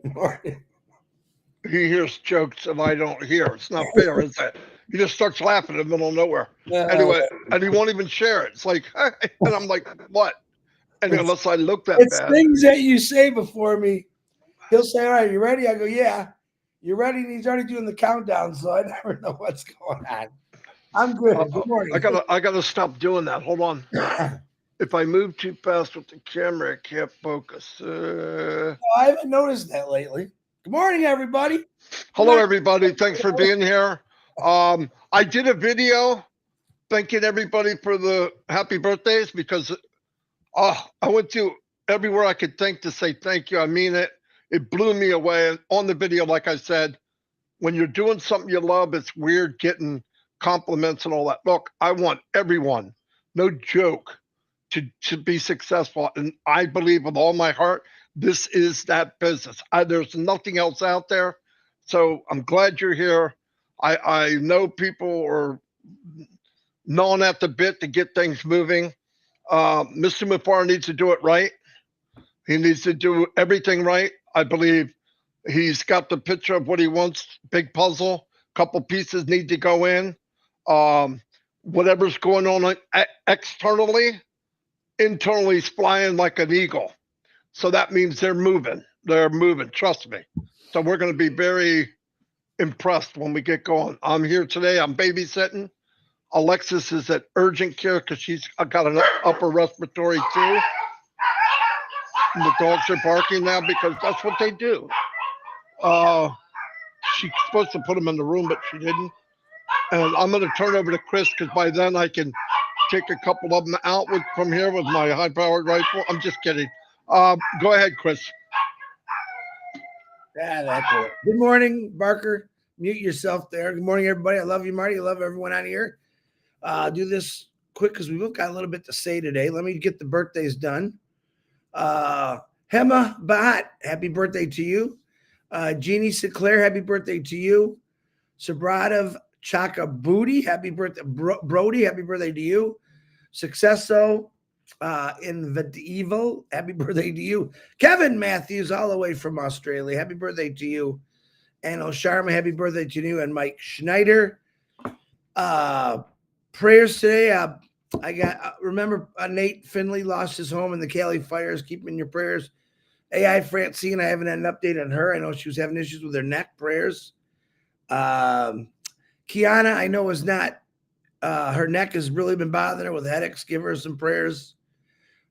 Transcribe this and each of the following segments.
Marty. He hears jokes and I don't hear. It's not fair, is it? He just starts laughing in the middle of nowhere. Uh, Anyway, and he won't even share it. It's like, and I'm like, what? And it's unless I look that it's bad, things that you say before me. He'll say, "All right, you ready?" I go, "Yeah." You ready? And he's already doing the countdown, so I never know what's going on. I'm good. Good I morning. gotta stop doing that. Hold on. If I move too fast with the camera, it can't focus. I haven't noticed that lately. Good morning, everybody. Good Hello, night. everybody. Thanks for being here. I did a video thanking everybody for the happy birthdays because I went to everywhere I could think to say thank you. I mean it. It blew me away. And on the video, like I said, when you're doing something you love, it's weird getting compliments and all that. Look, I want everyone, no joke, to be successful. And I believe with all my heart, this is that business. There's nothing else out there. So I'm glad you're here. I know people are gnawing at the bit to get things moving. Mr. Mufar needs to do it right. He needs to do everything right. I believe he's got the picture of what he wants. Big puzzle. Couple pieces need to go in. Um, Whatever's going on externally, internally is flying like an eagle. So that means they're moving. They're moving. Trust me. So we're going to be very impressed when we get going. I'm here today. I'm babysitting. Alexis is at urgent care because she's got an upper respiratory too. And the dogs are barking now because that's what they do. Uh, she's supposed to put them in the room, but she didn't. And I'm going to turn over to Chris because by then I can take a couple of them out from here with my high-powered rifle. I'm just kidding. Go ahead, Chris. That's it. Good morning, Barker. Mute yourself there. Good morning, everybody. I love you, Marty. I love everyone out here. Do this quick because we both got a little bit to say today. Let me get the birthdays done. Hema Bahat, happy birthday to you. Jeannie Sinclair, happy birthday to you. Sabradov Chaka Booty, happy birthday. Brody, happy birthday to you. Successo in the evil, happy birthday to you. Kevin Matthews, all the way from Australia, happy birthday to you. And O'Sharma, happy birthday to you. And Mike Schneider. Prayers today. I got remember Nate Finley lost his home in the Cali fires. Keep him in your prayers. AI Francine, I haven't had an update on her. I know she was having issues with her neck. Prayers. Kiana, I know is not. Her neck has really been bothering her with headaches. Give her some prayers.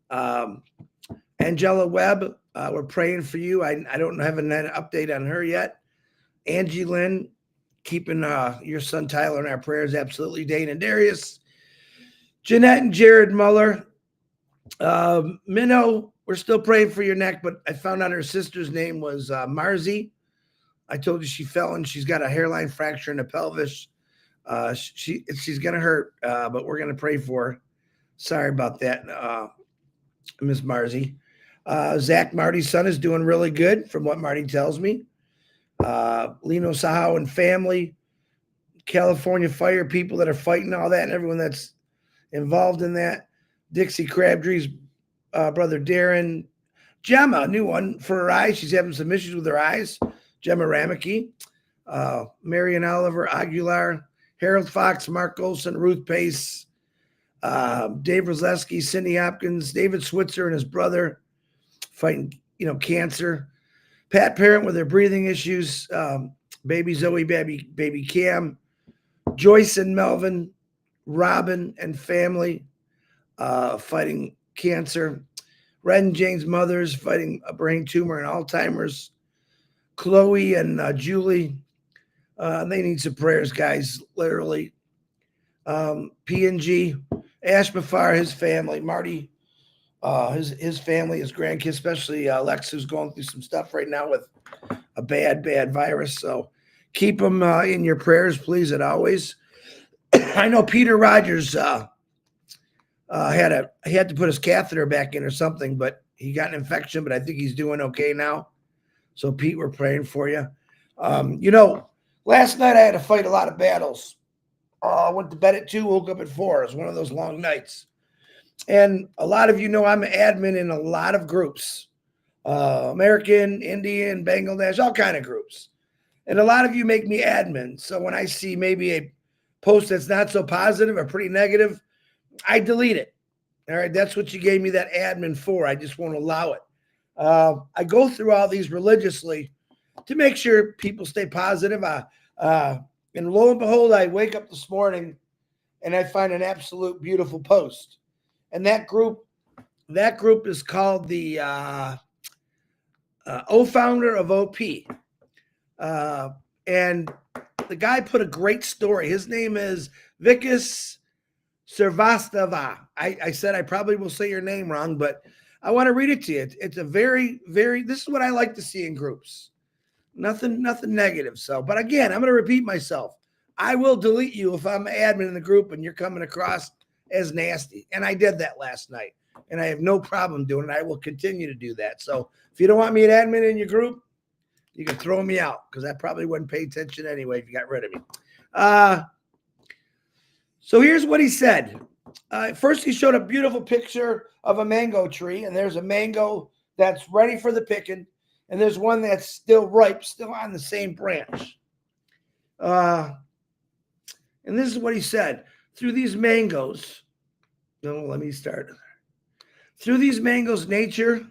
Angela Webb, we're praying for you. I don't have an update on her yet. Angie Lynn, keeping your son Tyler in our prayers. Absolutely. Dane and Darius. Jeanette and Jared Muller. Minnow, we're still praying for your neck, but I found out her sister's name was Marzi. I told you she fell and she's got a hairline fracture in the pelvis. She's gonna hurt, but we're gonna pray for her. Sorry about that, Miss Marzi. Zach Marty's son is doing really good, from what Marty tells me. Lino Sahau and family, California fire people that are fighting all that, and everyone that's involved in that. Dixie Crabtree's brother Darren. Gemma, a new one for her eyes. She's having some issues with her eyes. Gemma Rameke. Marion Oliver Aguilar. Harold Fox, Mark Olson, Ruth Pace. Dave Rosleski, Cindy Hopkins, David Switzer and his brother fighting, cancer. Pat Parent with her breathing issues. Baby Zoe, baby Cam. Joyce and Melvin, Robin and family fighting cancer. Red and Jane's mothers fighting a brain tumor and Alzheimer's. Chloe and Julie, they need some prayers, guys, literally. P&G, Ash Mafar, his family, Marty, his family, his grandkids, especially Lex, who's going through some stuff right now with a bad virus. So keep them in your prayers, please, as always. I know Peter Rogers he had to put his catheter back in or something, but he got an infection, but I think he's doing okay now. So Pete, we're praying for you. Last night I had to fight a lot of battles. I went to bed at 2, woke up at 4. It was one of those long nights. And a lot of you know I'm an admin in a lot of groups, American, Indian, Bangladesh, all kind of groups. And a lot of you make me admin. So when I see maybe a post that's not so positive or pretty negative, I delete it. All right, that's what you gave me that admin for. I just won't allow it. I go through all these religiously to make sure people stay positive. And lo and behold, I wake up this morning and I find an absolute beautiful post. And that group is called the O-Founder of OP. Uh, and the guy put a great story. His name is Vikas Srivastava. I said I probably will say your name wrong, but I want to read it to you. It's a very, very, this is what I like to see in groups. Nothing negative. So, but again, I'm going to repeat myself. I will delete you if I'm an admin in the group and you're coming across as nasty. And I did that last night. And I have no problem doing it. I will continue to do that. So if you don't want me an admin in your group, you can throw me out because I probably wouldn't pay attention anyway if you got rid of me. So here's what he said. First, he showed a beautiful picture of a mango tree, and there's a mango that's ready for the picking, and there's one that's still ripe, still on the same branch. And this is what he said. Through these mangoes, let me start. Through these mangoes, nature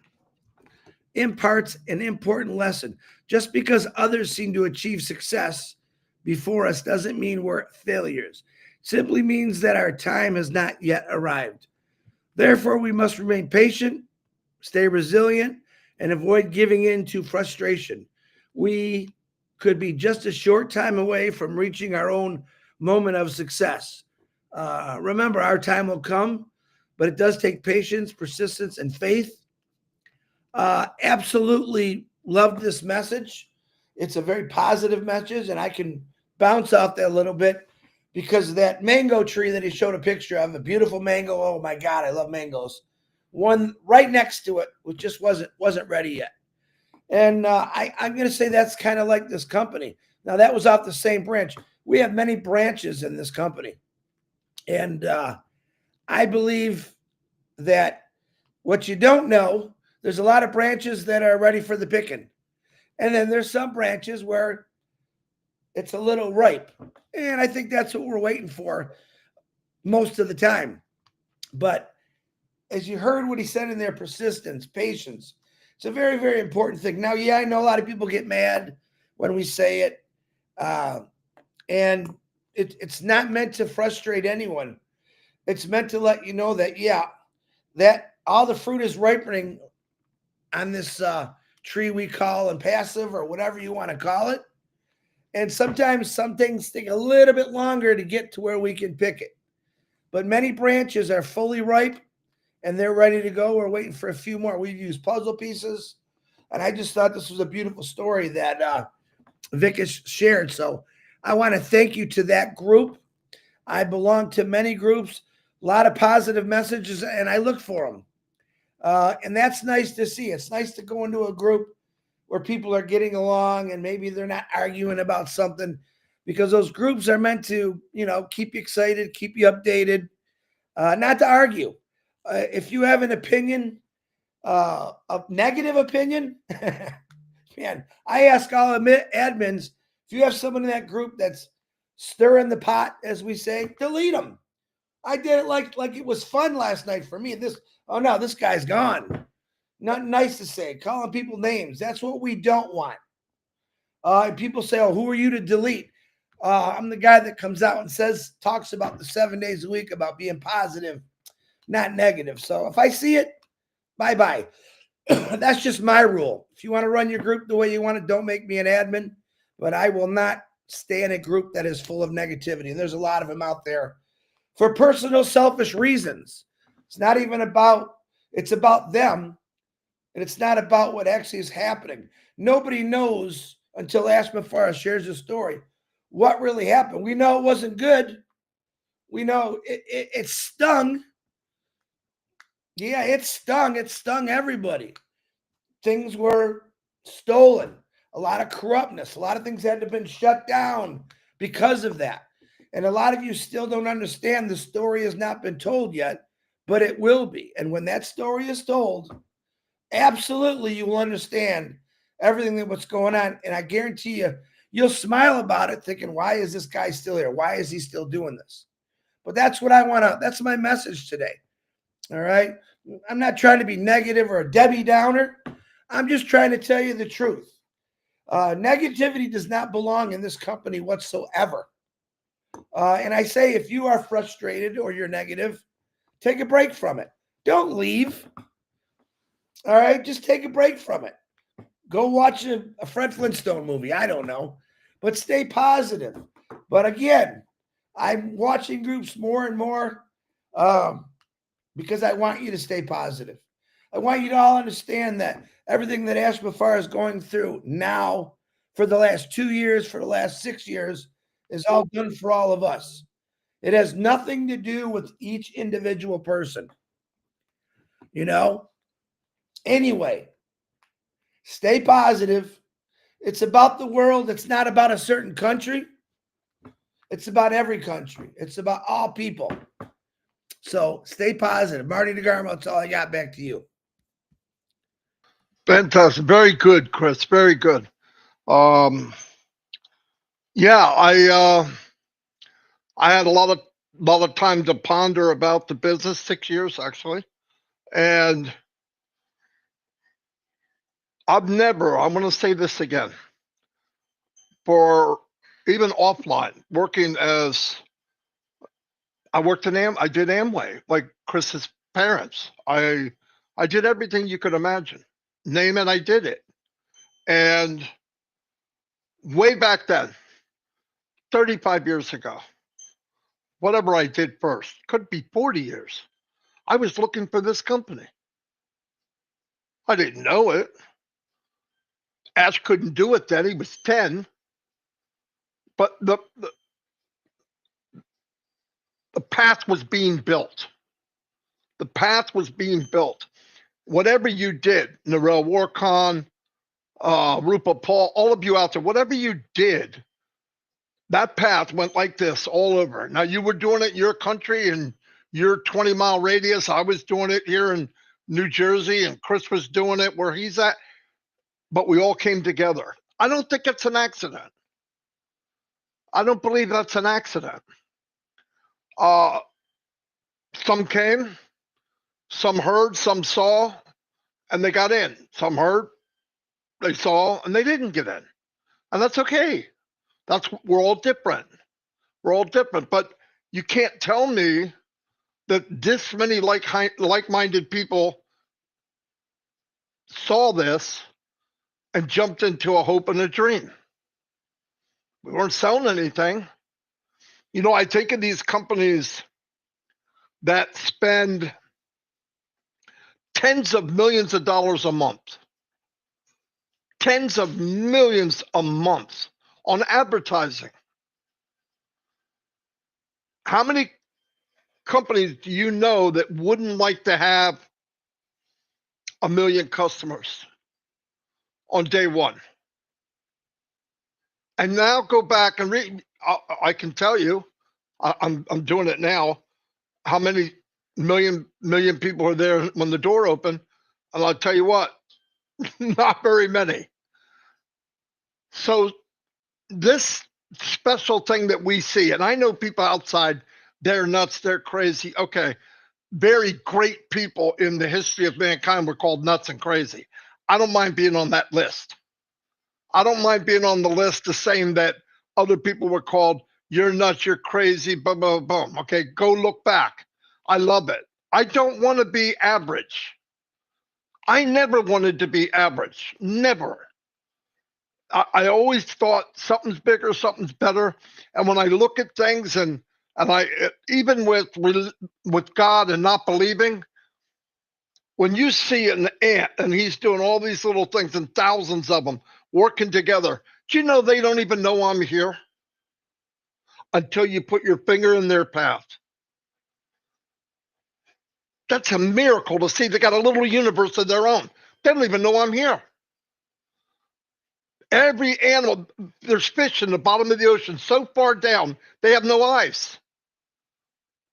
imparts an important lesson. Just because others seem to achieve success before us doesn't mean we're failures. Simply means that our time has not yet arrived. Therefore, we must remain patient, stay resilient, and avoid giving in to frustration. We could be just a short time away from reaching our own moment of success. Remember, our time will come, but it does take patience, persistence, and faith. Absolutely loved this message. It's a very positive message, and I can bounce off that a little bit because of that mango tree that he showed a picture of, a beautiful mango. Oh my God, I love mangoes. One right next to it, which just wasn't ready yet. And I'm going to say that's kind of like this company. Now that was off the same branch. We have many branches in this company, and I believe that what you don't know, there's a lot of branches that are ready for the picking, and then there's some branches where it's a little ripe. And I think that's what we're waiting for most of the time. But as you heard what he said in there, persistence, patience, it's a very, very important thing. Now, yeah, I know a lot of people get mad when we say it. And it's not meant to frustrate anyone. It's meant to let you know that, yeah, that all the fruit is ripening on this tree we call impassive or whatever you want to call it. And sometimes some things take a little bit longer to get to where we can pick it. But many branches are fully ripe and they're ready to go. We're waiting for a few more. We've used puzzle pieces. And I just thought this was a beautiful story that Vic has shared. So I want to thank you to that group. I belong to many groups, a lot of positive messages, and I look for them. And that's nice to see. It's nice to go into a group where people are getting along and maybe they're not arguing about something, because those groups are meant to, keep you excited, keep you updated, not to argue. If you have an opinion, a negative opinion, man, I ask all admins, if you have someone in that group that's stirring the pot, as we say, delete them. I did it like it was fun last night for me. No, this guy's gone. Nothing nice to say. Calling people names. That's what we don't want. And people say, oh, who are you to delete? I'm the guy that comes out and talks about the 7 days a week about being positive, not negative. So if I see it, bye-bye. That's just my rule. If you want to run your group the way you want it, don't make me an admin. But I will not stay in a group that is full of negativity. And there's a lot of them out there for personal, selfish reasons. It's not even it's about them. And it's not about what actually is happening. Nobody knows until Ashma Farah shares his story what really happened. We know it wasn't good. We know it stung. Yeah, it stung. It stung everybody. Things were stolen. A lot of corruptness. A lot of things had to have been shut down because of that. And a lot of you still don't understand the story has not been told yet. but it will be. And when that story is told, absolutely you will understand everything that what's going on. And I guarantee you, you'll smile about it thinking, why is this guy still here? Why is he still doing this? But that's what I want to, that's my message today. All right. I'm not trying to be negative or a Debbie Downer. I'm just trying to tell you the truth. Negativity does not belong in this company whatsoever. And I say, if you are frustrated or you're negative, take a break from it. Don't leave. All right. Just take a break from it. Go watch a Fred Flintstone movie. I don't know. But stay positive. But again, I'm watching groups more and more because I want you to stay positive. I want you to all understand that everything that Ashbafar is going through now for the last 2 years, for the last 6 years, is all done for all of us. It has nothing to do with each individual person. You know? Anyway, stay positive. It's about the world. It's not about a certain country. It's about every country. It's about all people. So stay positive. Marty DeGarmo, that's all I got. Back to you. Fantastic. Very good, Chris. Very good. Yeah, I had a lot of time to ponder about the business, 6 years actually. And I'm going to say this again, for even offline, working as I did Amway, like Chris's parents. I did everything you could imagine. Name it, I did it. And way back then, 35 years ago, whatever I did first, could be 40 years, I was looking for this company. I didn't know it. Ash couldn't do it then. He was 10. But the path was being built. The path was being built. Whatever you did, Narelle Warcon, Rupa Paul, all of you out there, whatever you did, that path went like this all over. Now, you were doing it in your country and your 20-mile radius. I was doing it here in New Jersey, and Chris was doing it where he's at. But we all came together. I don't think it's an accident. I don't believe that's an accident. Some came, some heard, some saw, and they got in. Some heard, they saw, and they didn't get in. And that's okay. We're all different. We're all different. But you can't tell me that this many like-minded people saw this and jumped into a hope and a dream. We weren't selling anything. You know, I think of these companies that spend tens of millions of dollars a month, tens of millions a month on advertising. How many companies do you know that wouldn't like to have 1 million customers on day one? And now go back and read. I can tell you, I'm doing it now. How many million people are there when the door opened? And I'll tell you what, not very many. So this special thing that we see, and I know people outside, they're nuts, they're crazy. Okay, very great people in the history of mankind were called nuts and crazy. I don't mind being on that list. I don't mind being on the list of saying that other people were called, you're nuts, you're crazy, boom, boom, boom. Okay, go look back. I love it. I don't want to be average. I never wanted to be average. Never. I always thought something's bigger, something's better. And when I look at things and I even with God and not believing, when you see an ant and he's doing all these little things and thousands of them working together, do you know they don't even know I'm here until you put your finger in their path? That's a miracle to see. They got a little universe of their own. They don't even know I'm here. Every animal, there's fish in the bottom of the ocean so far down, they have no eyes.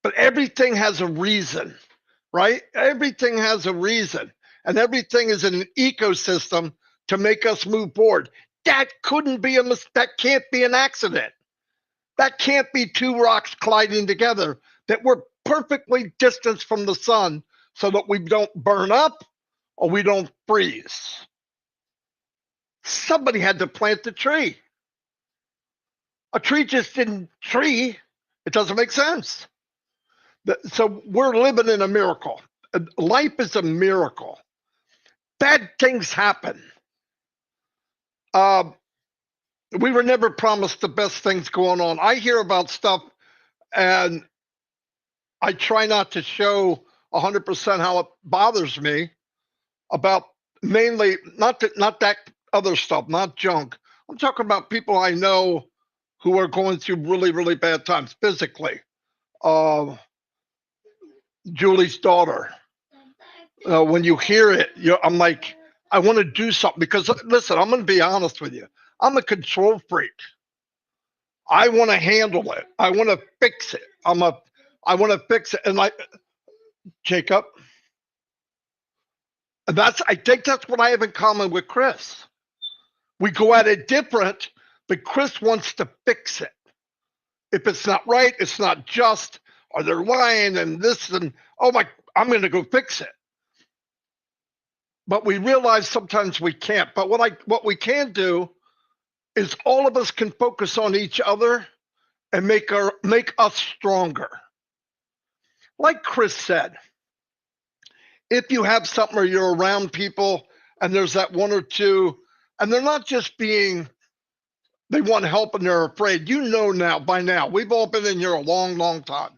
But everything has a reason. right? Everything has a reason, and everything is in an ecosystem to make us move forward. That couldn't be that can't be an accident. That can't be two rocks colliding together that we're perfectly distanced from the sun so that we don't burn up or we don't freeze. Somebody had to plant the tree. A tree just didn't tree. It doesn't make sense. So we're living in a miracle. Life is a miracle. Bad things happen. We were never promised the best things going on. I hear about stuff and I try not to show 100% how it bothers me about mainly not that other stuff, not junk. I'm talking about people I know who are going through really, really bad times physically. Julie's daughter. When you hear it, I'm like, I want to do something because listen, I'm going to be honest with you. I'm a control freak. I want to handle it. I want to fix it. I want to fix it. And like Jacob, I think that's what I have in common with Chris. We go at it different, but Chris wants to fix it. If it's not right, it's not just, or they're lying and this and I'm going to go fix it. But we realize sometimes we can't. But what we can do is all of us can focus on each other and make us stronger. Like Chris said, if you have something or you're around people and there's that one or two, and they're not just they want help and they're afraid. By now, we've all been in here a long, long time.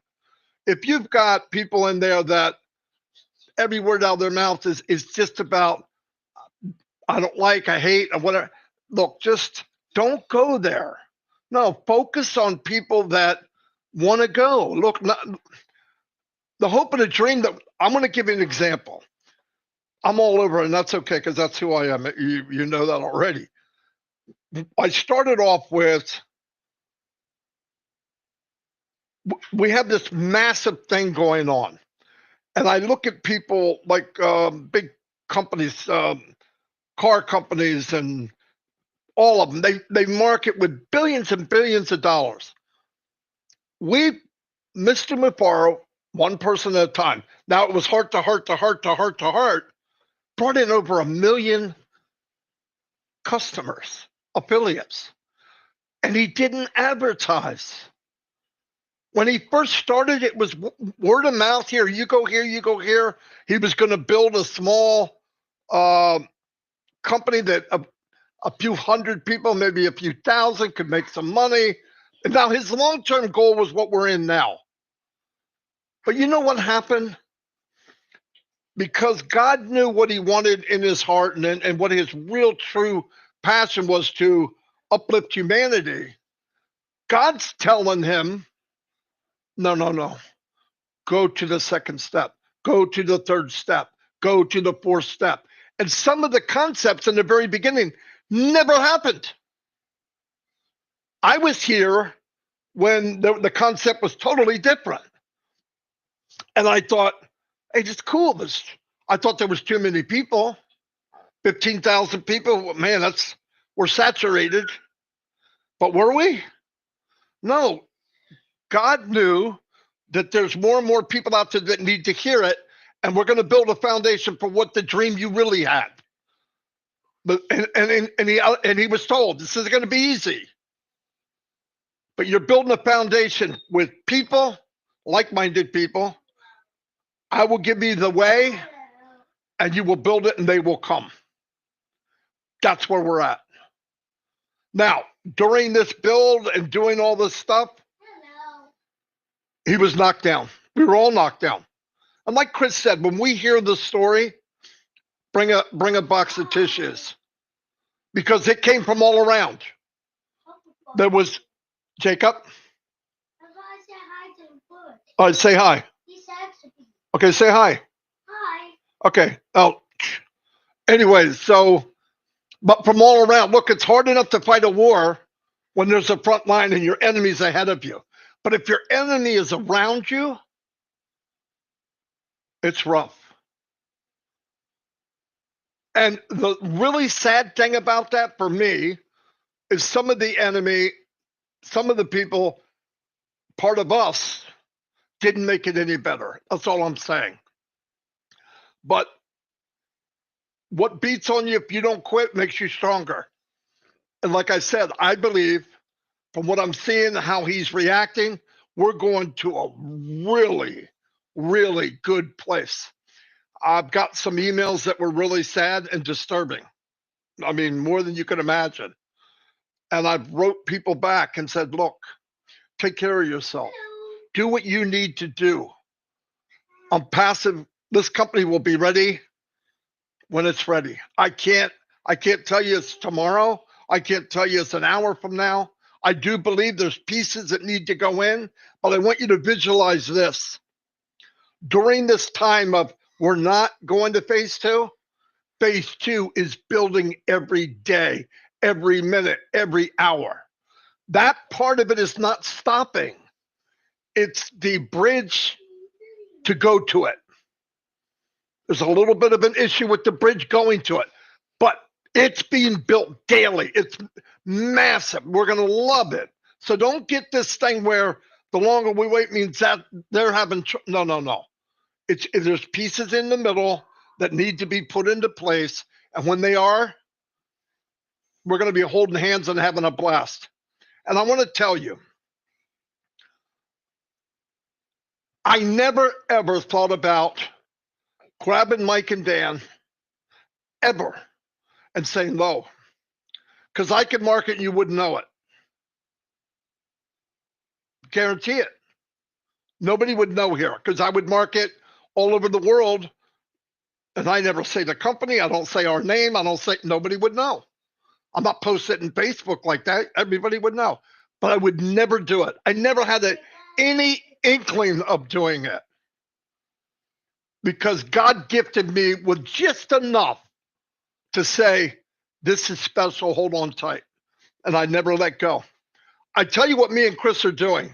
If you've got people in there that every word out of their mouth is just about, I don't like, I hate, or whatever. Look, just don't go there. No, focus on people that want to go. Look, the hope and the dream that I'm going to give you an example. I'm all over, and that's okay because that's who I am. You know that already. I started off with, we have this massive thing going on. And I look at people like big companies, car companies, and all of them. They market with billions and billions of dollars. We, Mr. Mufaro, one person at a time. Now it was heart to heart to heart to heart to heart, brought in over 1 million customers, affiliates, and he didn't advertise. When he first started, it was word of mouth. Here, you go here, you go here. He was going to build a small company that a few hundred people, maybe a few thousand, could make some money. And now his long-term goal was what we're in now. But you know what happened? Because God knew what he wanted in his heart and what his real true passion was to uplift humanity. God's telling him, no. Go to the second step. Go to the third step. Go to the fourth step. And some of the concepts in the very beginning never happened. I was here when the concept was totally different. And I thought, hey, it's cool. I thought there was too many people. 15,000 people. Man, we're saturated. But were we? No. God knew that there's more and more people out there that need to hear it, and we're going to build a foundation for what the dream you really had. But and he was told this isn't going to be easy, but you're building a foundation with people, like-minded people. I will give you the way, and you will build it, and they will come. That's where we're at. Now, during this build and doing all this stuff, he was knocked down. We were all knocked down. And like Chris said, when we hear the story, bring a box of tissues. Because it came from all around. There was Jacob. All right, say hi. Okay, say hi. Hi. Okay. Oh. Anyways, but from all around, look, it's hard enough to fight a war when there's a front line and your enemy's ahead of you. But if your enemy is around you, It's rough. And the really sad thing about that for me is some of the enemy, some of the people, part of us, didn't make it any better. That's all I'm saying. But what beats on you if you don't quit makes you stronger. And like I said, I believe from what I'm seeing, how he's reacting, we're going to a really, really good place. I've got some emails that were really sad and disturbing. I mean, more than you can imagine. And I've wrote people back and said, look, take care of yourself. Do what you need to do. I'm passive. This company will be ready when it's ready. I can't tell you it's tomorrow. I can't tell you it's an hour from now. I do believe there's pieces that need to go in, but I want you to visualize this. During this time of we're not going to phase two is building every day, every minute, every hour. That part of it is not stopping. It's the bridge to go to it. There's a little bit of an issue with the bridge going to it, but it's being built daily. It's massive. We're going to love it. So don't get this thing where the longer we wait means that they're having, no. There's pieces in the middle that need to be put into place. And when they are, we're going to be holding hands and having a blast. And I want to tell you, I never, ever thought about grabbing Mike and Dan ever and saying no, because I could market and you wouldn't know it. Guarantee it. Nobody would know here because I would market all over the world. And I never say the company. I don't say our name. I don't say, nobody would know. I'm not posting it in Facebook like that. Everybody would know. But I would never do it. I never had any inkling of doing it. Because God gifted me with just enough to say, this is special, hold on tight. And I never let go. I tell you what me and Chris are doing.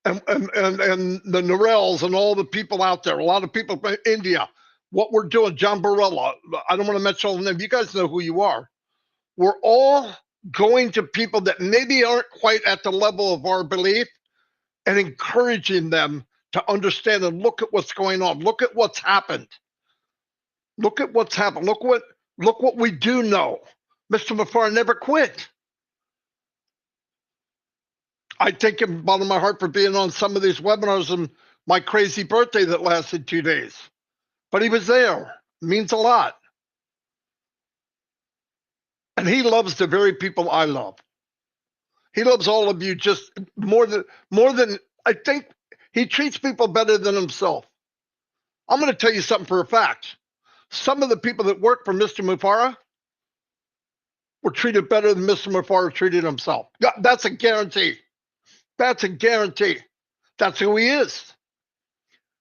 And the Norells and all the people out there, a lot of people from India, what we're doing, John Barella, I don't want to mention all the names. You guys know who you are. We're all going to people that maybe aren't quite at the level of our belief and encouraging them to understand and look at what's going on. Look at what's happened. Look at what's happened. Look what we do know. Mr. Mafar never quit. I thank him bottom of my heart for being on some of these webinars and my crazy birthday that lasted 2 days. But he was there. It means a lot. And he loves the very people I love. He loves all of you just more than I think he treats people better than himself. I'm going to tell you something for a fact. Some of the people that work for Mr. Mufara were treated better than Mr. Mufara treated himself. That's a guarantee. That's a guarantee. That's who he is.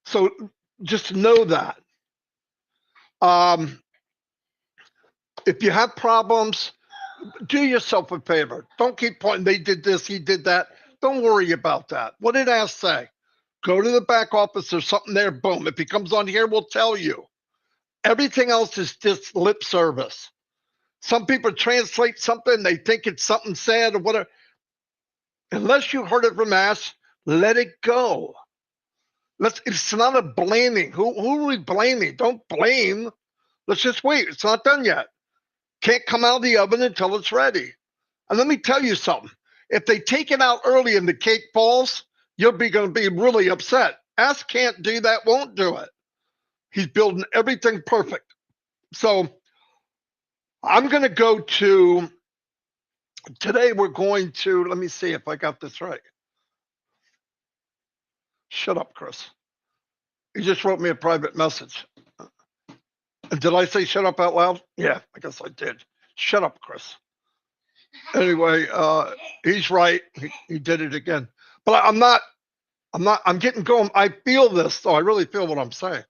So just know that. If you have problems, do yourself a favor. Don't keep pointing, they did this, he did that. Don't worry about that. What did Ash say? Go to the back office, there's something there, boom. If he comes on here, we'll tell you. Everything else is just lip service. Some people translate something, they think it's something said or whatever. Unless you heard it from Ash, let it go. It's not a blaming. Who are we blaming? Don't blame. Let's just wait. It's not done yet. Can't come out of the oven until it's ready. And let me tell you something. If they take it out early and the cake falls, you're going to be really upset. Ash can't do that, won't do it. He's building everything perfect. So I'm going to go to, today we're going to, let me see if I got this right. Shut up, Chris. He just wrote me a private message. Did I say shut up out loud? Yeah, I guess I did. Shut up, Chris. Anyway, he's right. He did it again. But I'm getting going. I feel this, though. I really feel what I'm saying.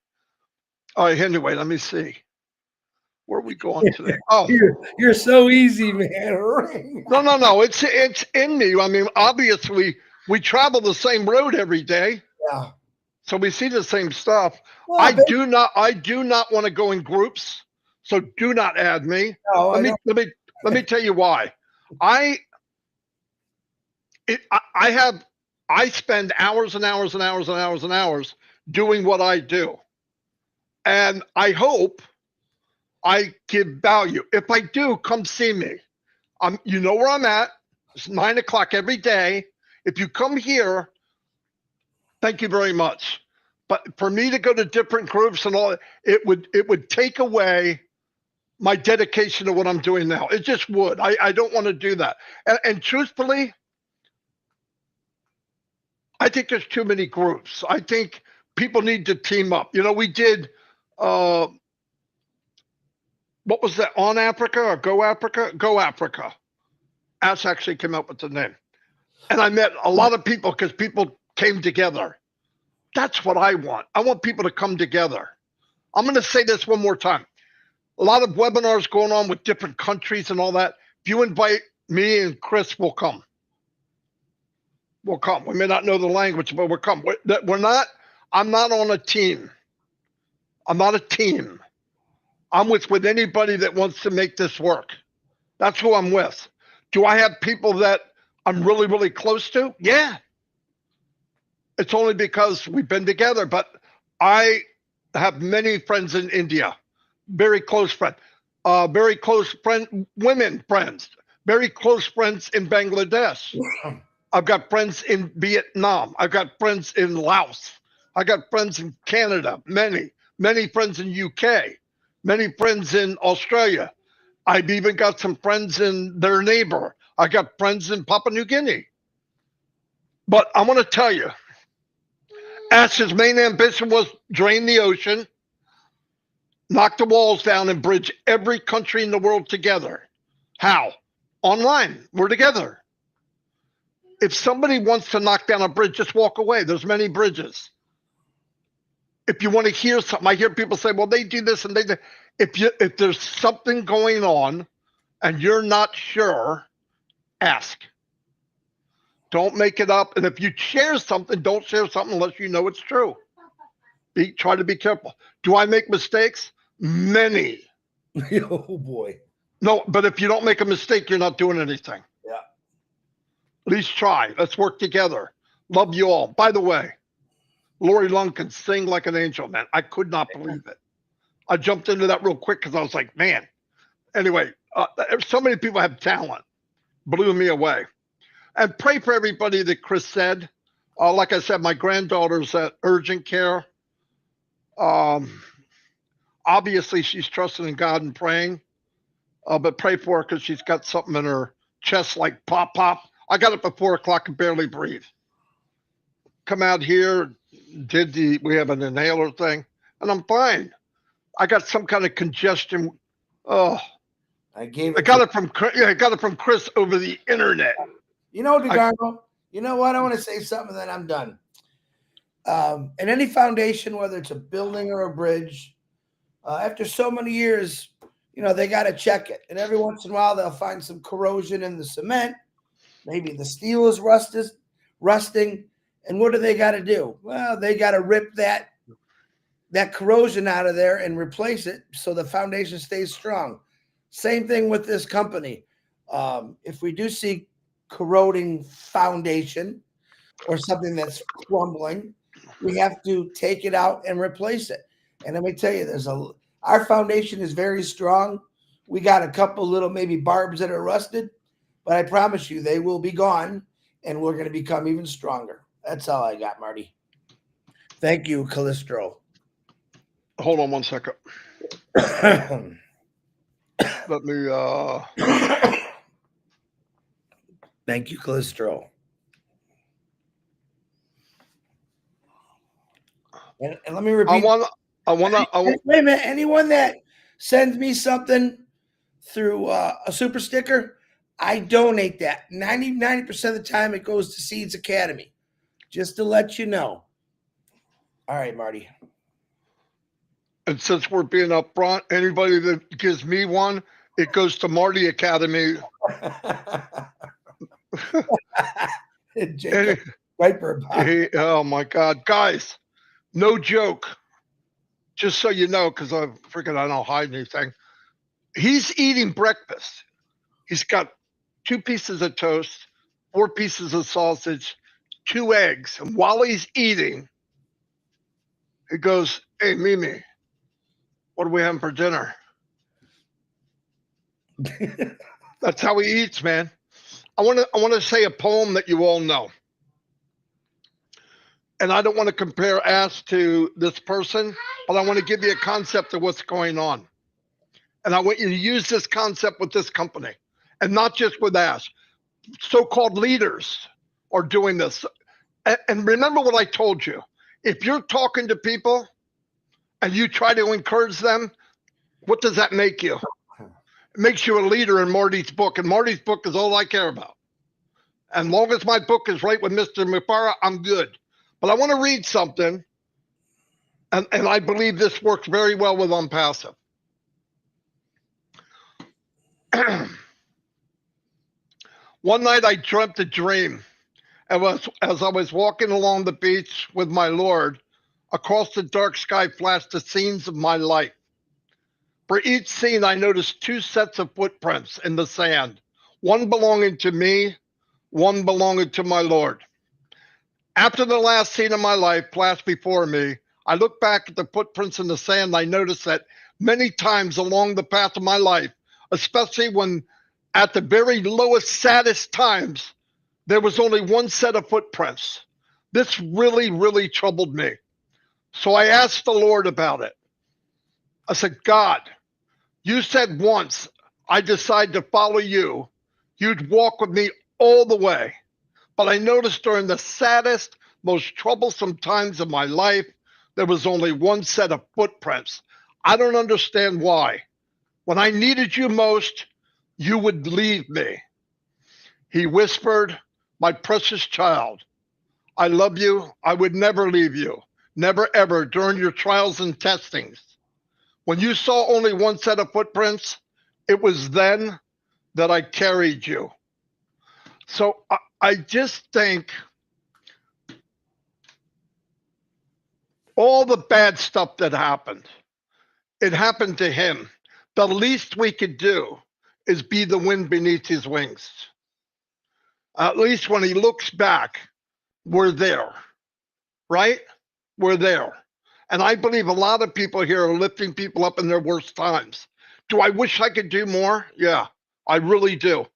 All right, anyway, let me see. Where are we going today? Oh, you're so easy, man. No. It's in me. I mean, obviously, we travel the same road every day. Yeah. So we see the same stuff. Well, I do not want to go in groups. So do not add me. no, Let me tell you why. I spend hours and hours and hours and hours and hours doing what I do. And I hope I give value. If I do, come see me. You know where I'm at. It's 9 o'clock every day. If you come here, thank you very much. But for me to go to different groups and all, it would take away my dedication to what I'm doing now. It just would. I don't want to do that. And truthfully, I think there's too many groups. I think people need to team up. You know, we did, what was that, On Africa or Go Africa? Go Africa. Ash actually came up with the name. And I met a lot of people because people came together. That's what I want. I want people to come together. I'm going to say this one more time. A lot of webinars going on with different countries and all that. If you invite me and Chris, we'll come. We'll come. We may not know the language, but we'll come. I'm not on a team. I'm not a team. I'm with anybody that wants to make this work. That's who I'm with. Do I have people that I'm really, really close to? Yeah. It's only because we've been together, but I have many friends in India, very close friends, women friends, very close friends in Bangladesh. I've got friends in Vietnam. I've got friends in Laos. I got friends in Canada, many friends in UK, many friends in Australia. I've even got some friends in their neighbor. I got friends in Papua New Guinea. But I want to tell you, Ash's main ambition was drain the ocean, knock the walls down, and bridge every country in the world together. How? Online. We're together. If somebody wants to knock down a bridge, just walk away. There's many bridges. If you want to hear something, I hear people say, well, they do this and they do. If there's something going on and you're not sure, ask. Don't make it up. And if you share something, don't share something unless you know it's true. Try to be careful. Do I make mistakes? Many. Oh boy. No, but if you don't make a mistake, you're not doing anything. Yeah. At least try. Let's work together. Love you all. By the way, Lori Lung can sing like an angel, man. I could not believe it. I jumped into that real quick because I was like, man. Anyway, so many people have talent. Blew me away. And pray for everybody that Chris said. Like I said, my granddaughter's at urgent care. Obviously, she's trusting in God and praying. But pray for her because she's got something in her chest like pop, pop. I got up at 4 o'clock and barely breathe. Come out here, we have an inhaler thing, and I'm fine. I got some kind of congestion. Oh, I got it from Chris over the internet. You know, DeGarmo, you know what? I want to say something, then I'm done. In any foundation, whether it's a building or a bridge, after so many years, you know, they got to check it. And every once in a while, they'll find some corrosion in the cement. Maybe the steel is rusting. And what do they got to do? Well, they got to rip that corrosion out of there and replace it so the foundation stays strong. Same thing with this company. If we do see corroding foundation or something that's crumbling, we have to take it out and replace it. And let me tell you, our foundation is very strong. We got a couple little maybe barbs that are rusted, but I promise you they will be gone and we're going to become even stronger. That's all I got, Marty. Thank you, Calistro. Hold on one second. Let me Thank you, Calistro. And let me repeat. I want wait a minute. Anyone that sends me something through a super sticker, I donate that. 90% of the time it goes to Seeds Academy. Just to let you know. All right, Marty. And since we're being upfront, anybody that gives me one, it goes to Marty Academy. Jacob, right for a oh my God, guys, No joke. Just so you know, because I freaking I don't hide anything. He's eating breakfast. He's got 2 pieces of toast, 4 pieces of sausage, 2 eggs. And while he's eating, he goes, "Hey, Mimi, what are we having for dinner?" That's how he eats, man. I want to say a poem that you all know. And I don't want to compare ass to this person, but I want to give you a concept of what's going on. And I want you to use this concept with this company and not just with ass. So-called leaders are doing this. And remember what I told you. If you're talking to people and you try to encourage them, what does that make you? It makes you a leader in Marty's book. And Marty's book is all I care about. And long as my book is right with Mr. Mufara, I'm good. But I want to read something, and I believe this works very well with Unpassive. One night I dreamt a dream. And as I was walking along the beach with my Lord, across the dark sky flashed the scenes of my life. For each scene, I noticed 2 sets of footprints in the sand, one belonging to me, one belonging to my Lord. After the last scene of my life flashed before me, I looked back at the footprints in the sand. And I noticed that many times along the path of my life, especially when at the very lowest, saddest times, there was only one set of footprints. This really, really troubled me. So I asked the Lord about it. I said, God, you said once I decided to follow you, you'd walk with me all the way. But I noticed during the saddest, most troublesome times of my life, there was only one set of footprints. I don't understand why. When I needed you most, you would leave me. He whispered, my precious child, I love you. I would never leave you. Never, ever during your trials and testings. When you saw only one set of footprints, it was then that I carried you. So I just think all the bad stuff that happened, it happened to him. The least we could do is be the wind beneath his wings. At least when he looks back, we're there, right? We're there. And I believe a lot of people here are lifting people up in their worst times. Do I wish I could do more? Yeah, I really do.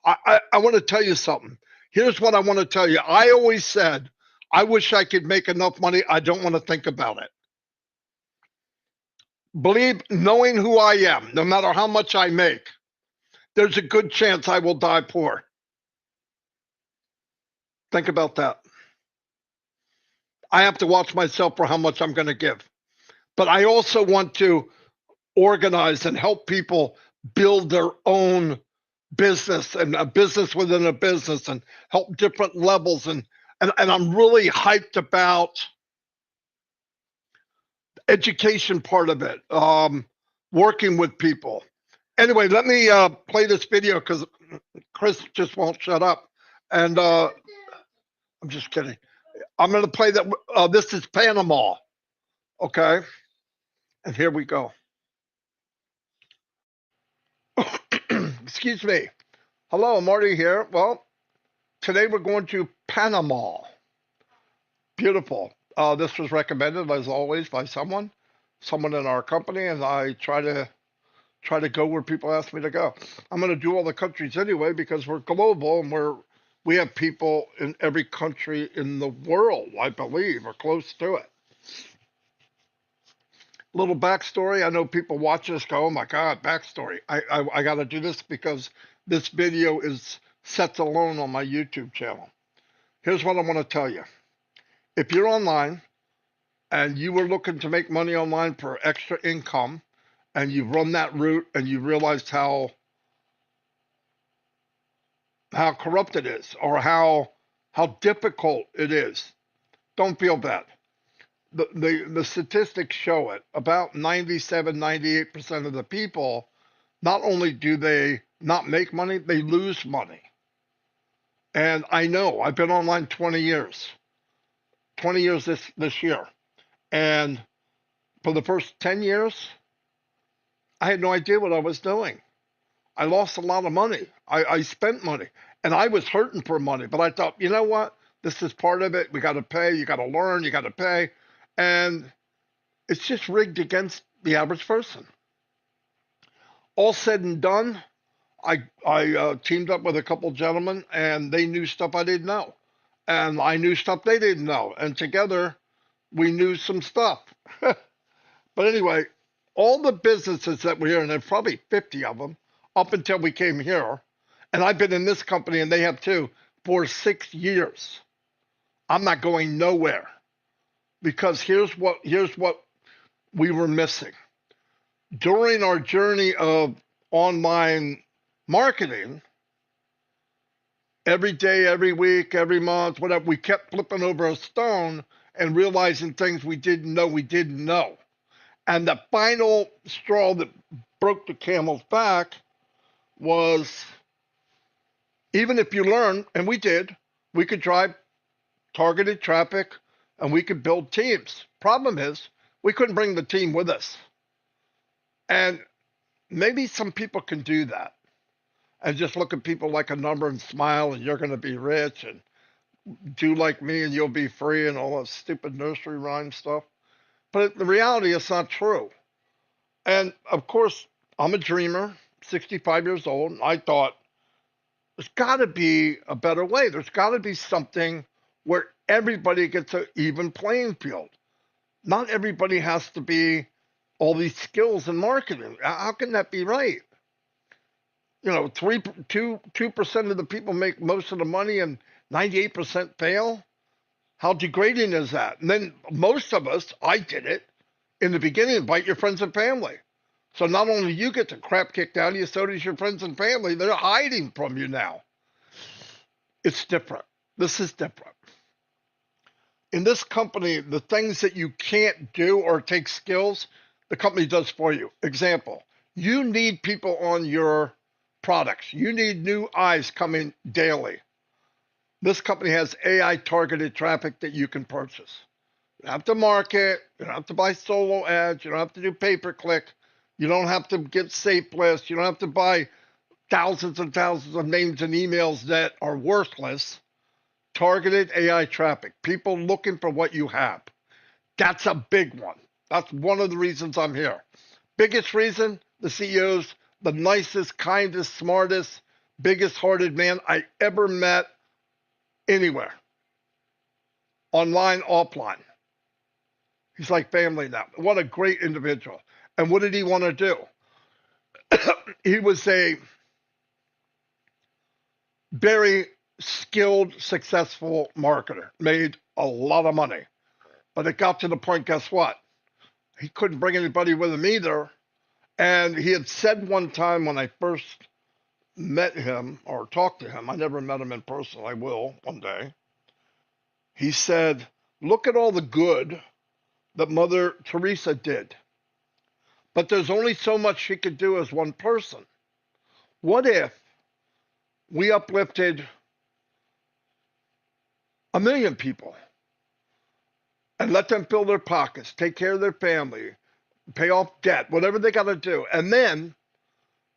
I want to tell you something. Here's what I want to tell you. I always said, I wish I could make enough money. I don't want to think about it. Believe, knowing who I am, no matter how much I make, there's a good chance I will die poor. Think about that. I have to watch myself for how much I'm going to give. But I also want to organize and help people build their own business and a business within a business and help different levels. And I'm really hyped about education part of it, working with people. Anyway, let me play this video because Chris just won't shut up. And I'm just kidding. I'm going to play that. This is Panama. Okay. And here we go. Excuse me. Hello, Marty here. Well, today we're going to Panama. Beautiful. This was recommended, as always, by someone in our company, and I try to go where people ask me to go. I'm going to do all the countries anyway because we're global and we have people in every country in the world, I believe, or close to it. Little backstory. I know people watch this go, oh my God, backstory. I got to do this because this video is set alone on my YouTube channel. Here's what I want to tell you. If you're online and you were looking to make money online for extra income and you've run that route and you realized how corrupt it is or how difficult it is, don't feel bad. The statistics show it. About 97, 98% of the people, not only do they not make money, they lose money. And I know, I've been online 20 years this year. And for the first 10 years, I had no idea what I was doing. I lost a lot of money. I spent money and I was hurting for money, but I thought, you know what? This is part of it. We got to pay. You got to learn. You got to pay. And it's just rigged against the average person. All said and done, I teamed up with a couple gentlemen and they knew stuff I didn't know. And I knew stuff they didn't know. And together we knew some stuff. But anyway, all the businesses that we're here, and there's probably 50 of them up until we came here, and I've been in this company, and they have too, for 6 years. I'm not going nowhere because here's what we were missing. During our journey of online marketing, every day, every week, every month, whatever, we kept flipping over a stone and realizing things we didn't know. And the final straw that broke the camel's back was, even if you learn, and we did, we could drive targeted traffic and we could build teams. Problem is, we couldn't bring the team with us. And maybe some people can do that and just look at people like a number and smile and you're going to be rich and do like me and you'll be free and all that stupid nursery rhyme stuff. But the reality is not true. And of course, I'm a dreamer, 65 years old. And I thought, there's got to be a better way. There's got to be something where everybody gets an even playing field. Not everybody has to be all these skills in marketing. How can that be right? You know, 2% of the people make most of the money and 98% fail. How degrading is that? And then most of us, I did it in the beginning, invite your friends and family. So not only you get the crap kicked out of you, so does your friends and family. They're hiding from you now. It's different. This is different. In this company, the things that you can't do or take skills, the company does for you. Example, you need people on your products. You need new eyes coming daily. This company has AI targeted traffic that you can purchase. You don't have to market. You don't have to buy solo ads. You don't have to do pay-per-click. You don't have to get safe lists. You don't have to buy thousands and thousands of names and emails that are worthless. Targeted AI traffic, people looking for what you have. That's a big one. That's one of the reasons I'm here. Biggest reason, the CEO's the nicest, kindest, smartest, biggest hearted man I ever met anywhere. Online, offline. He's like family now. What a great individual. And what did he want to do? He was a very skilled, successful marketer, made a lot of money. But it got to the point, guess what? He couldn't bring anybody with him either. And he had said one time when I first met him or talked to him, I never met him in person, I will one day. He said, look at all the good that Mother Teresa did. But there's only so much she could do as one person. What if we uplifted 1 million people and let them fill their pockets, take care of their family, pay off debt, whatever they got to do. And then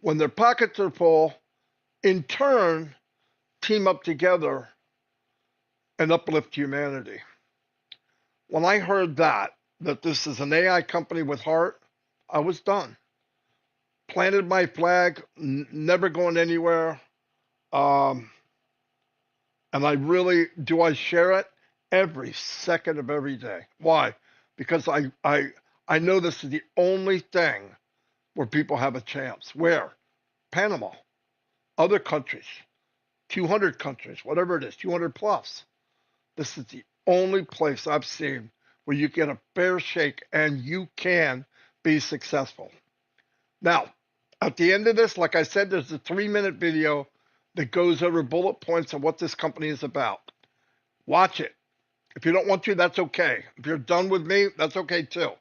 when their pockets are full, in turn, team up together and uplift humanity. When I heard that this is an AI company with heart, I was done. Planted my flag, never going anywhere. And I really, do I share it? Every second of every day. Why? Because I know this is the only thing where people have a chance. Where? Panama, other countries, 200 countries, whatever it is, 200 plus. This is the only place I've seen where you get a fair shake and you can be successful. Now, at the end of this, like I said, there's a 3-minute video that goes over bullet points of what this company is about. Watch it. If you don't want to, that's okay. If you're done with me, that's okay too.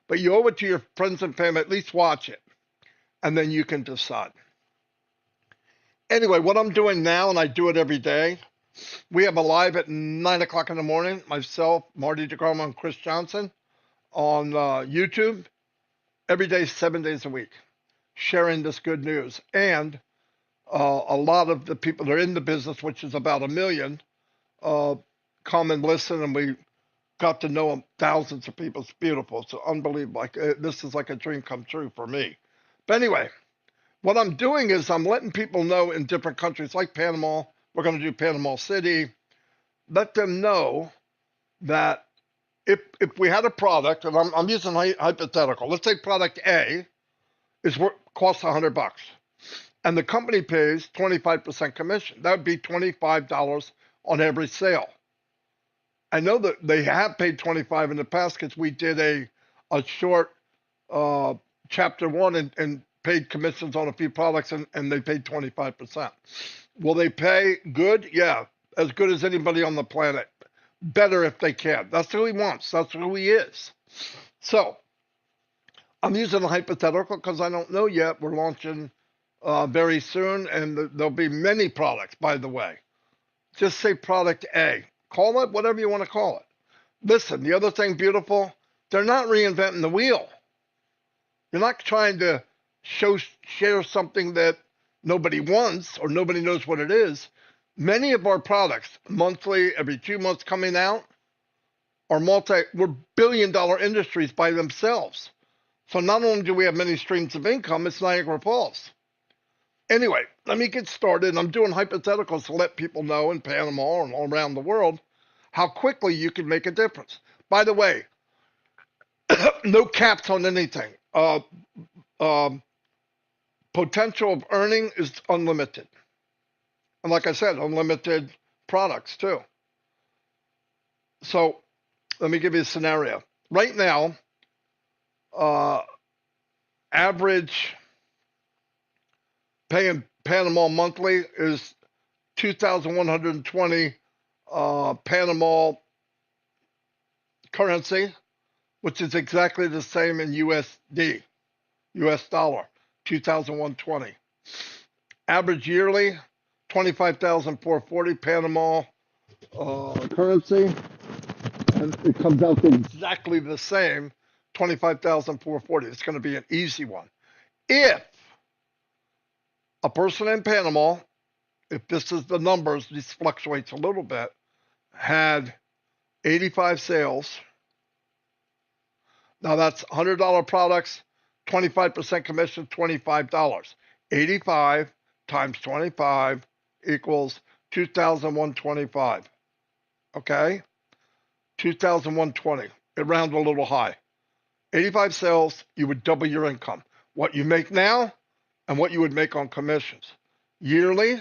But you owe it to your friends and family, at least watch it. And then you can decide. Anyway, what I'm doing now, and I do it every day, we have a live at 9 o'clock in the morning, myself, Marty DeGarmo, and Chris Johnson. on YouTube every day, 7 days a week, sharing this good news. And a lot of the people that are in the business, which is about 1 million, come and listen, and we got to know thousands of people. It's beautiful. It's unbelievable. Like this is like a dream come true for me. But anyway, what I'm doing is I'm letting people know in different countries, like Panama. We're going to do Panama City. Let them know that if we had a product, and I'm using hypothetical. Let's say product A is costs $100, and the company pays 25% commission. That would be $25 on every sale. I know that they have paid 25 in the past because we did a short chapter 1 and paid commissions on a few products, and they paid 25%. Will they pay good? Yeah, as good as anybody on the planet. Better if they can. That's who he wants. That's who he is. So I'm using a hypothetical because I don't know yet. We're launching very soon, and there'll be many products, by the way. Just say product A. Call it whatever you want to call it. Listen, the other thing beautiful, they're not reinventing the wheel. You're not trying to share something that nobody wants or nobody knows what it is. Many of our products, monthly, every 2 months coming out, are we're billion-dollar industries by themselves. So not only do we have many streams of income, it's Niagara Falls. Anyway, let me get started. I'm doing hypotheticals to let people know in Panama and all around the world how quickly you can make a difference. By the way, no caps on anything. Potential of earning is unlimited. And like I said, unlimited products too. So let me give you a scenario. Right now, average pay in Panama monthly is 2,120 Panama currency, which is exactly the same in USD, US dollar, 2,120. Average yearly, 25,440 Panama currency, and it comes out to exactly the same, 25,440. It's going to be an easy one. If a person in Panama, if this is the numbers, this fluctuates a little bit, had 85 sales. Now that's $100 products, 25% commission, $25. 85 times 25 equals 2,125. Okay? 2,120. It rounds a little high. 85 sales, you would double your income. What you make now and what you would make on commissions. Yearly,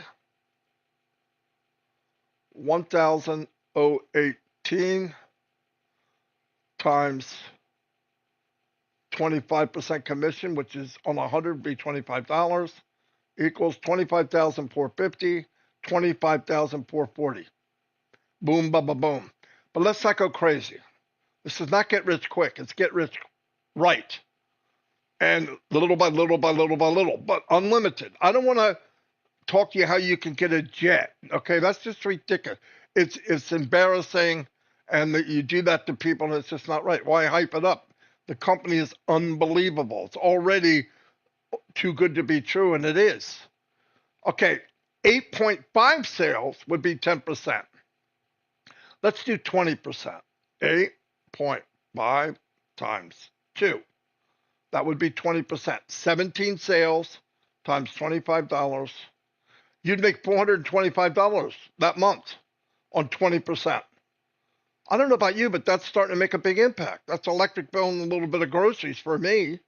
1,018 times 25% commission, which is on 100 would be $25, equals 25,450, 25,440. Boom, ba, ba, boom. But let's not go crazy. This is not get rich quick. It's get rich right. And little by little by little by little, but unlimited. I don't want to talk to you how you can get a jet. Okay, that's just ridiculous. It's embarrassing, and that you do that to people, and it's just not right. Why hype it up? The company is unbelievable. It's already too good to be true, and it is. Okay, 8.5 sales would be 10%. Let's do 20%. 8.5 times 2. That would be 20%. 17 sales times $25. You'd make $425 that month on 20%. I don't know about you, but that's starting to make a big impact. That's electric bill and a little bit of groceries for me.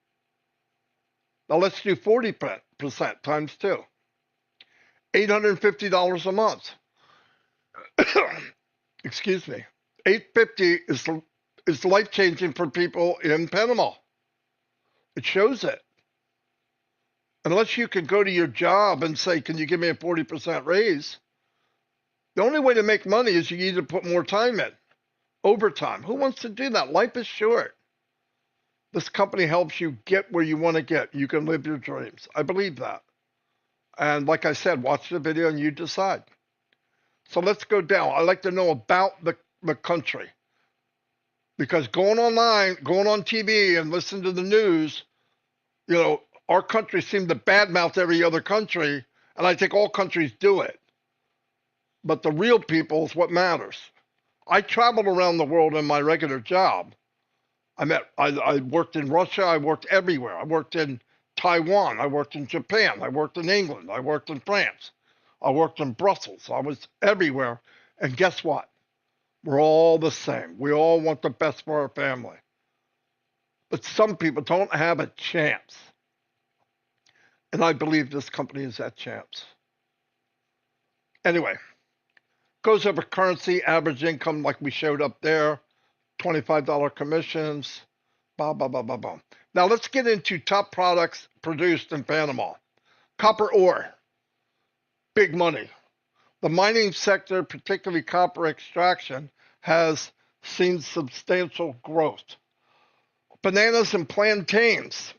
Now let's do 40% times 2. $850 a month. Excuse me. $850 is life-changing for people in Panama. It shows it. Unless you can go to your job and say, can you give me a 40% raise? The only way to make money is you either put more time in, overtime. Who wants to do that? Life is short. This company helps you get where you want to get. You can live your dreams. I believe that. And like I said, watch the video and you decide. So let's go down. I'd like to know about the country. Because going online, going on TV and listening to the news, you know, our country seemed to badmouth every other country, and I think all countries do it. But the real people is what matters. I traveled around the world in my regular job. I worked in Russia. I worked everywhere. I worked in Taiwan. I worked in Japan. I worked in England. I worked in France. I worked in Brussels. I was everywhere. And guess what? We're all the same. We all want the best for our family. But some people don't have a chance. And I believe this company is that chance. Anyway, goes over currency, average income, like we showed up there, $25 commissions, blah, blah, blah, blah, blah. Now let's get into top products produced in Panama. Copper ore, big money. The mining sector, particularly copper extraction, has seen substantial growth. Bananas and plantains.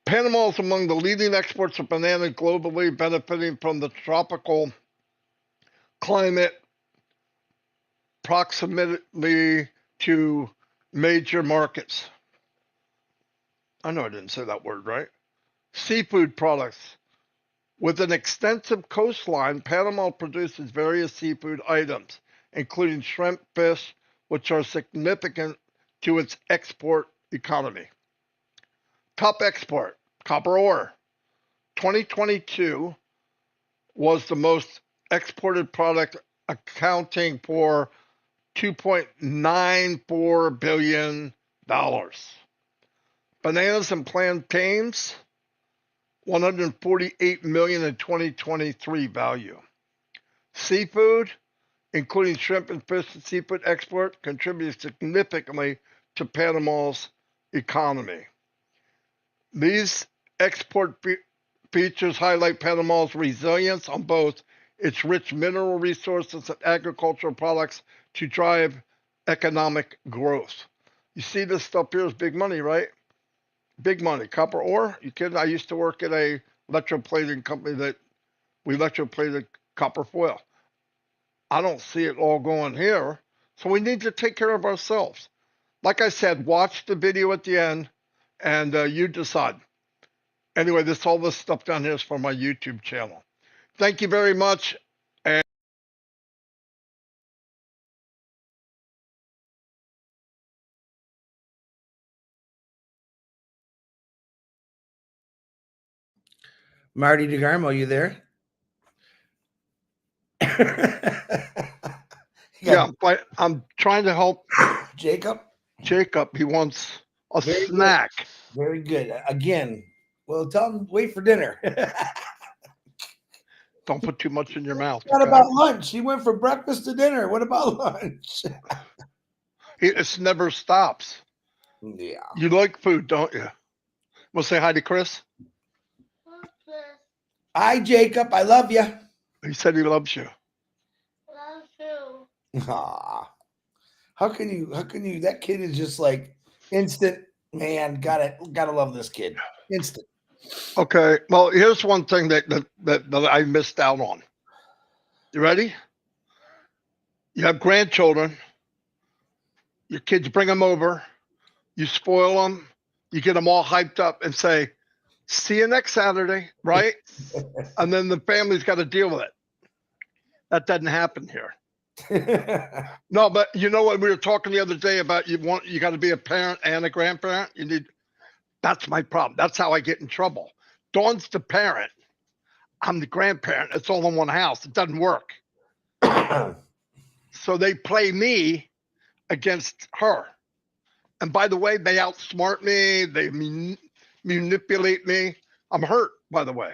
Panama is among the leading exports of bananas globally, benefiting from the tropical climate, proximity to major markets. I know I didn't say that word right. Seafood products. With an extensive coastline, Panama produces various seafood items, including shrimp, fish, which are significant to its export economy. Top export, copper ore. 2022 was the most exported product, accounting for $2.94 billion. Bananas and plantains, 148 million in 2023 value. Seafood, including shrimp and fish and seafood export, contributes significantly to Panama's economy. These export features highlight Panama's resilience on both its rich mineral resources and agricultural products to drive economic growth. You see this stuff here is big money, right? Big money. Copper ore? You kidding? I used to work at a electroplating company that we electroplated copper foil. I don't see it all going here. So we need to take care of ourselves. Like I said, watch the video at the end and you decide. Anyway, all this stuff down here is for my YouTube channel. Thank you very much. Marty DeGarmo, you there? Yeah, but I'm trying to help Jacob. Jacob. He wants a Very snack. Good. Very good. Again, well, tell him wait for dinner. Don't put too much in your mouth. What about lunch? He went from breakfast to dinner. What about lunch? It never stops. Yeah. You like food, don't you? Want to say hi to Chris? Hi, Jacob. I love you. He said he loves you. Love you. Aww. How can you? That kid is just like instant, man. Gotta love this kid. Instant. Okay. Well, here's one thing that I missed out on. You ready? You have grandchildren. Your kids bring them over. You spoil them. You get them all hyped up and say, "See you next Saturday," right? And then the family's got to deal with it. That doesn't happen here. No, but you know what we were talking the other day about? You got to be a parent and a grandparent. That's my problem. That's how I get in trouble. Dawn's the parent. I'm the grandparent. It's all in one house. It doesn't work. So they play me against her. And by the way, they outsmart me. They manipulate me. I'm hurt, by the way.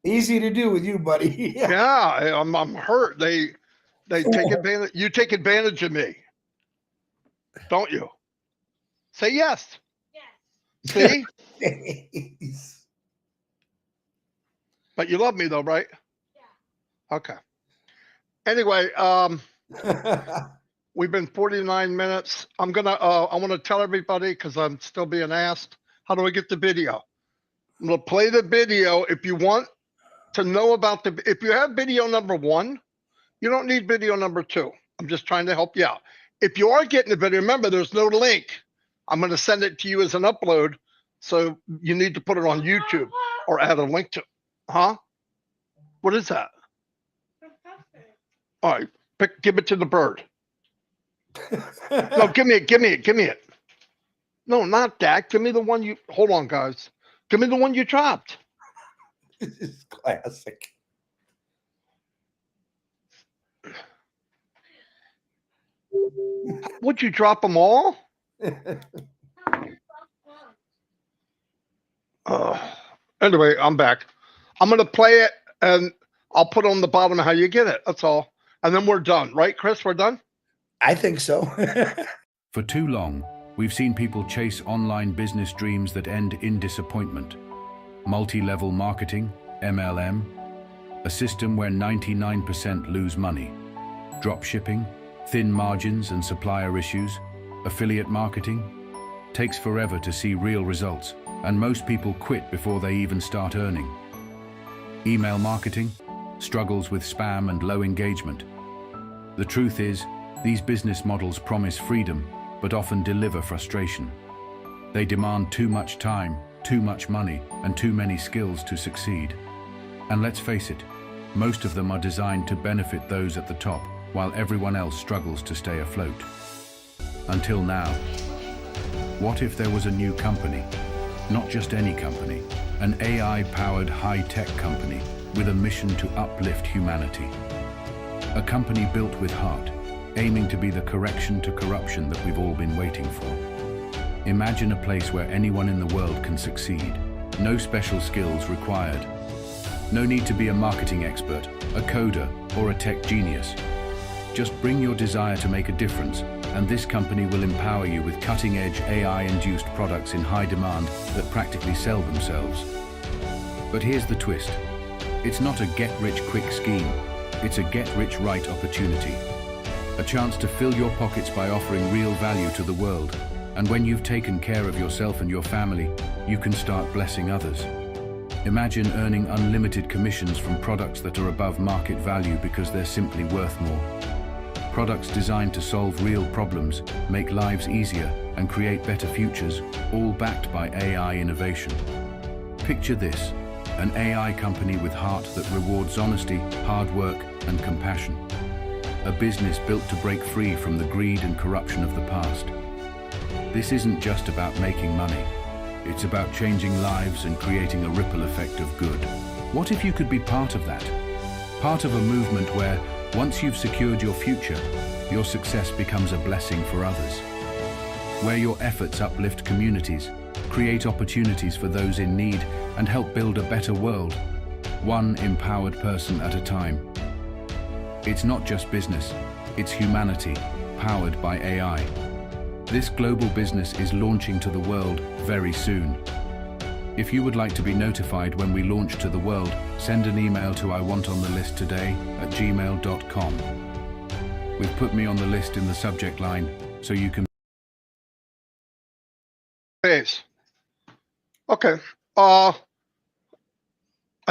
Easy to do with you, buddy. Yeah, I'm hurt. They take advantage. You take advantage of me, don't you? Say yes. Yes. See? But you love me though, right? Yeah. Okay. Anyway, we've been 49 minutes. I want to tell everybody, because I'm still being asked, how do I get the video? I'm going to play the video. If you want to know about if you have video number 1, you don't need video number 2. I'm just trying to help you out. if you are getting the video, remember there's no link. I'm going to send it to you as an upload. So you need to put it on YouTube or add a link to, huh? What is that? All right, give it to the bird. No, give me it. No, not that. Give me the one you, hold on, guys. Give me the one you dropped. This is classic. Would you drop them all? Anyway, I'm back. I'm going to play it and I'll put on the bottom how you get it. That's all. And then we're done. Right, Chris? We're done? I think so. For too long, we've seen people chase online business dreams that end in disappointment. Multi-level marketing, MLM, a system where 99% lose money. Drop shipping, thin margins and supplier issues, affiliate marketing, takes forever to see real results, and most people quit before they even start earning. Email marketing, struggles with spam and low engagement. The truth is, these business models promise freedom, but often deliver frustration. They demand too much time, too much money, and too many skills to succeed. And let's face it, most of them are designed to benefit those at the top, while everyone else struggles to stay afloat. Until now. What if there was a new company? Not just any company, an AI-powered high-tech company with a mission to uplift humanity. A company built with heart, aiming to be the correction to corruption that we've all been waiting for. Imagine a place where anyone in the world can succeed. No special skills required. No need to be a marketing expert, a coder, or a tech genius. Just bring your desire to make a difference, and this company will empower you with cutting-edge AI-induced products in high demand that practically sell themselves. But here's the twist. It's not a get-rich-quick scheme. It's a get-rich-right opportunity. A chance to fill your pockets by offering real value to the world. And when you've taken care of yourself and your family, you can start blessing others. Imagine earning unlimited commissions from products that are above market value because they're simply worth more. Products designed to solve real problems, make lives easier, and create better futures, all backed by AI innovation. Picture this, an AI company with heart that rewards honesty, hard work, and compassion. A business built to break free from the greed and corruption of the past. This isn't just about making money. It's about changing lives and creating a ripple effect of good. What if you could be part of that? Part of a movement where, once you've secured your future, your success becomes a blessing for others. Where your efforts uplift communities, create opportunities for those in need, and help build a better world, one empowered person at a time. It's not just business, it's humanity, powered by AI. This global business is launching to the world very soon. If you would like to be notified when we launch to the world, send an email to iwantonthelistoday@gmail.com. We've put me on the list in the subject line, so you can... Base. Okay. I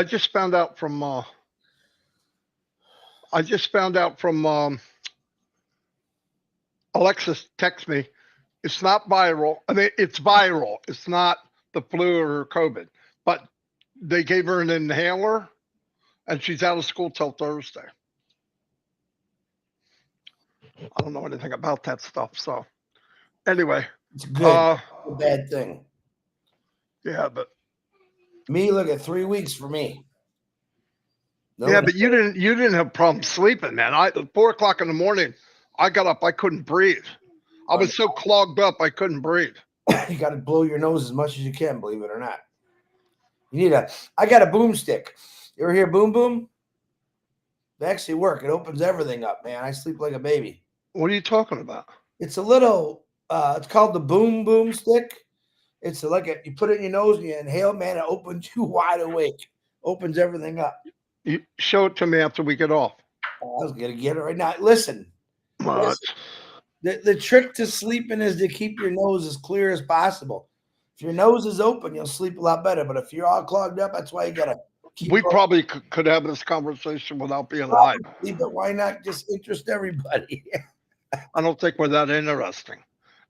just found out from Alexis text me. It's not viral. I mean, it's viral. It's not the flu or COVID, but they gave her an inhaler and she's out of school till Thursday. I don't know anything about that stuff. So anyway, It's good. A bad thing. Yeah, but me, look at 3 weeks for me. No, yeah, but you didn't have problems sleeping, man. At 4 o'clock in the morning, I got up, I couldn't breathe. I was so clogged up, I couldn't breathe. You got to blow your nose as much as you can, believe it or not. You need I got a boomstick. You ever hear boom boom? They actually work. It opens everything up, man. I sleep like a baby. What are you talking about? It's a little, it's called the boom boom stick. It's you put it in your nose and you inhale, man, it opens you wide awake. Opens everything up. You show it to me after we get off. I was going to get it right now. Listen. The trick to sleeping is to keep your nose as clear as possible. If your nose is open, you'll sleep a lot better. But if you're all clogged up, that's why you got to keep We probably could have this conversation without being live. But why not just interest everybody? I don't think we're that interesting.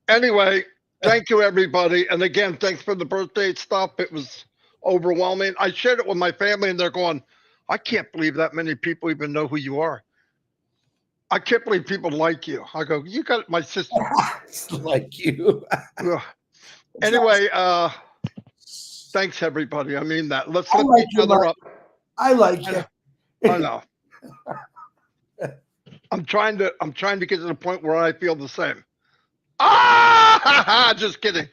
Anyway, thank you, everybody. And again, thanks for the birthday stuff. It was overwhelming. I shared it with my family, and they're going, I can't believe that many people even know who you are. I can't believe people like you. I go, you got my sister. It's like you. Ugh. Anyway, thanks, everybody. I mean that. Let's I lift like each you, other Mark. up. I like you. I know. I'm trying to get to the point where I feel the same. Ah, just kidding.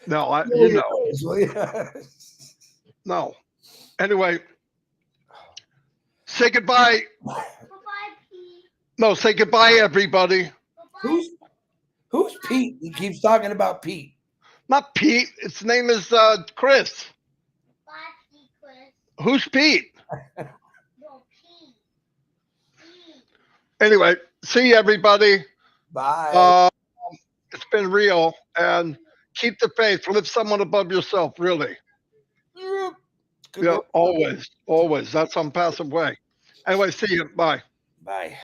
No, you know, no. Anyway, say goodbye. Bye-bye, Pete. No, say goodbye, everybody. Bye-bye. Who's Pete? He keeps talking about Pete. Not Pete. Its name is Chris. Bye, Pete, Chris. Who's Pete? No, Pete. Pete. Anyway, see you, everybody. Bye. It's been real, and keep the faith. Lift someone above yourself, really. Good Yeah, work. always, always. That's unpassable way. Anyway, see you. Bye. Bye.